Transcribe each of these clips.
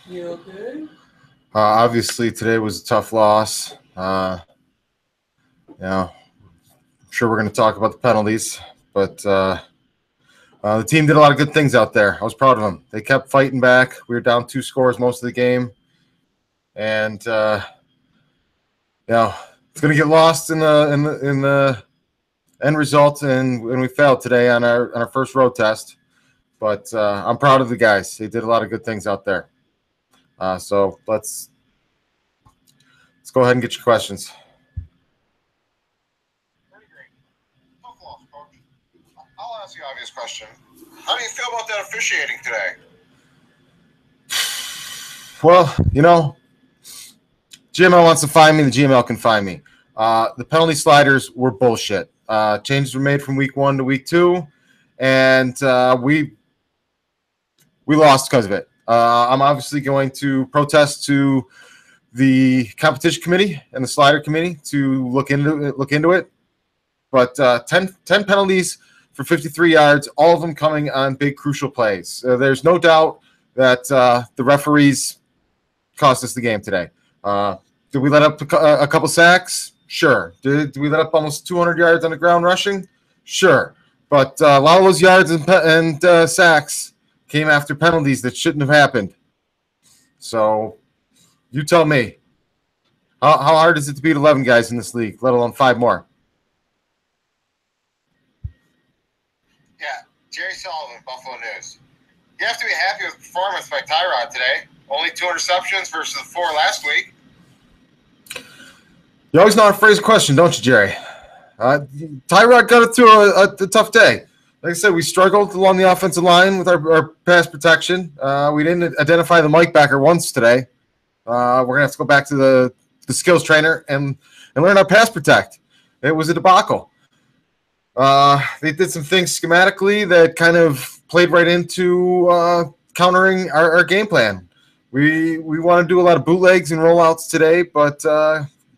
You okay? Obviously, today was a tough loss. I'm sure we're going to talk about the penalties, but the team did a lot of good things out there. I was proud of them. They kept fighting back. We were down 2 scores most of the game, and it's going to get lost in the end result, and we failed today on our first road test. But I'm proud of the guys. They did a lot of good things out there. So let's go ahead and get your questions. I'll ask the obvious question. How do you feel about that officiating today? Well, GML wants to find me. The GML can find me. The penalty sliders were bullshit. Changes were made from week 1 to week 2, and we lost because of it. I'm obviously going to protest to the competition committee and the slider committee to look into it. But 10 penalties for 53 yards, all of them coming on big crucial plays. There's no doubt that the referees cost us the game today. Did we let up a couple sacks? Sure. Did we let up almost 200 yards on the ground rushing? Sure. But a lot of those yards and sacks came after penalties that shouldn't have happened. So you tell me, how hard is it to beat 11 guys in this league, let alone 5 more? Yeah, Jerry Sullivan, Buffalo News. You have to be happy with the performance by Tyrod today. Only 2 interceptions versus the 4 last week. You always know how to phrase a question, don't you, Jerry? Tyrod got it through a tough day. Like I said, we struggled along the offensive line with our pass protection. We didn't identify the Mike backer once today. We're going to have to go back to the skills trainer and learn how to pass protect. It was a debacle. They did some things schematically that kind of played right into countering our game plan. We want to do a lot of bootlegs and rollouts today, but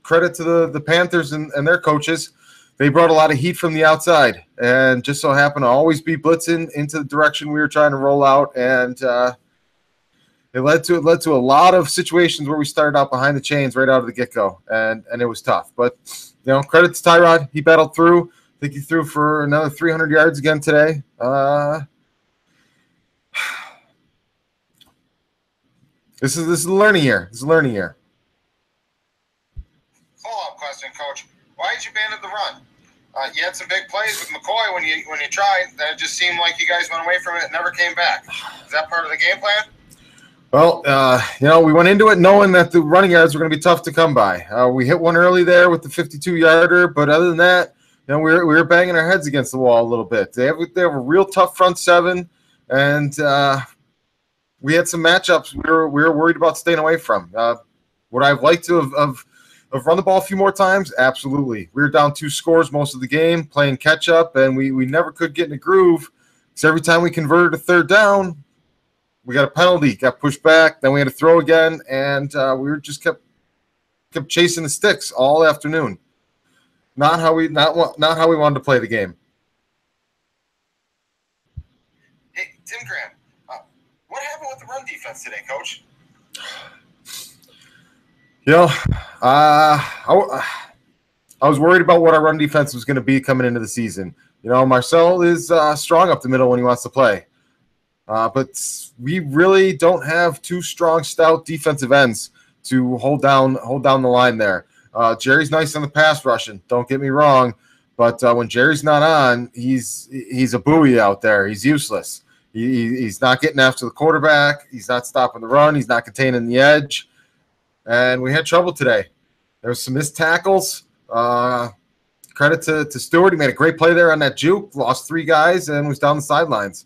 credit to the Panthers and their coaches. They brought a lot of heat from the outside and just so happened to always be blitzing into the direction we were trying to roll out. And it led to a lot of situations where we started out behind the chains right out of the get-go, and it was tough. But, credit to Tyrod. He battled through. I think he threw for another 300 yards again today. This is a learning year. Follow-up question, Coach. Why did you abandon the run? You had some big plays with McCoy when you tried. Then it just seemed like you guys went away from it and never came back. Is that part of the game plan? Well, we went into it knowing that the running yards were going to be tough to come by. We hit one early there with the 52-yarder, but other than that, we were banging our heads against the wall a little bit. They have a real tough front seven, and we had some matchups we were worried about staying away from. Would I have liked to have run the ball a few more times? Absolutely. We were down 2 scores most of the game, playing catch-up, and we never could get in a groove because every time we converted a third down, we got a penalty, got pushed back, then we had to throw again, and we were just kept chasing the sticks all afternoon. Not how we wanted to play the game. Hey, Tim Graham, what happened with the run defense today, Coach? I was worried about what our run defense was going to be coming into the season. Marcel is strong up the middle when he wants to play. But we really don't have 2 strong, stout defensive ends to hold down the line there. Jerry's nice on the pass rushing, don't get me wrong, but when Jerry's not on, he's a buoy out there. He's useless. He's not getting after the quarterback. He's not stopping the run. He's not containing the edge. And we had trouble today. There was some missed tackles. Credit to Stewart. He made a great play there on that juke, lost 3 guys, and was down the sidelines.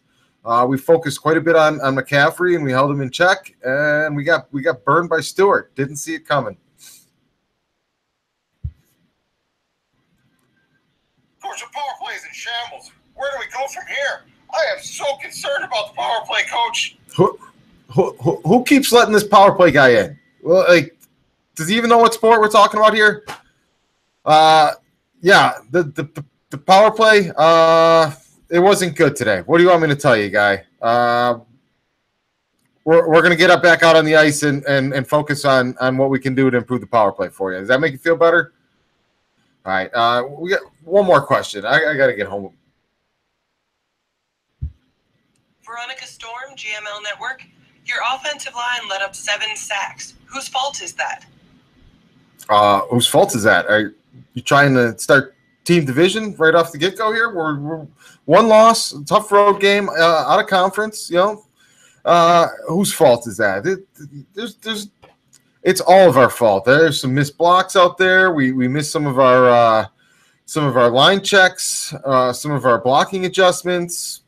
We focused quite a bit on McCaffrey, and we held him in check, and we got burned by Stewart. Didn't see it coming. Coach, the power play is in shambles. Where do we go from here? I am so concerned about the power play, Coach. Who keeps letting this power play guy in? Well, does he even know what sport we're talking about here? Yeah, the power play. it wasn't good today. What do you want me to tell you, guy? We're going to get back out on the ice and focus on what we can do to improve the power play for you. Does that make you feel better? All right. We got one more question. I got to get home. Veronica Storm, GML Network. Your offensive line let up 7 sacks. Whose fault is that? Whose fault is that? Are you trying to start team division right off the get-go here? We're one loss, tough road game, out of conference, whose fault is that? It's all of our fault. There's some missed blocks out there. We missed some of our line checks, some of our blocking adjustments.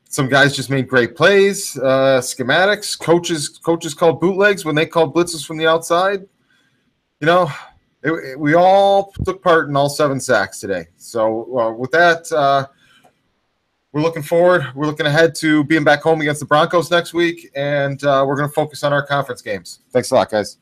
Some guys just made great plays, schematics. Coaches called bootlegs when they called blitzes from the outside. We all took part in all 7 sacks today. So with that, we're looking forward. We're looking ahead to being back home against the Broncos next week, and we're going to focus on our conference games. Thanks a lot, guys.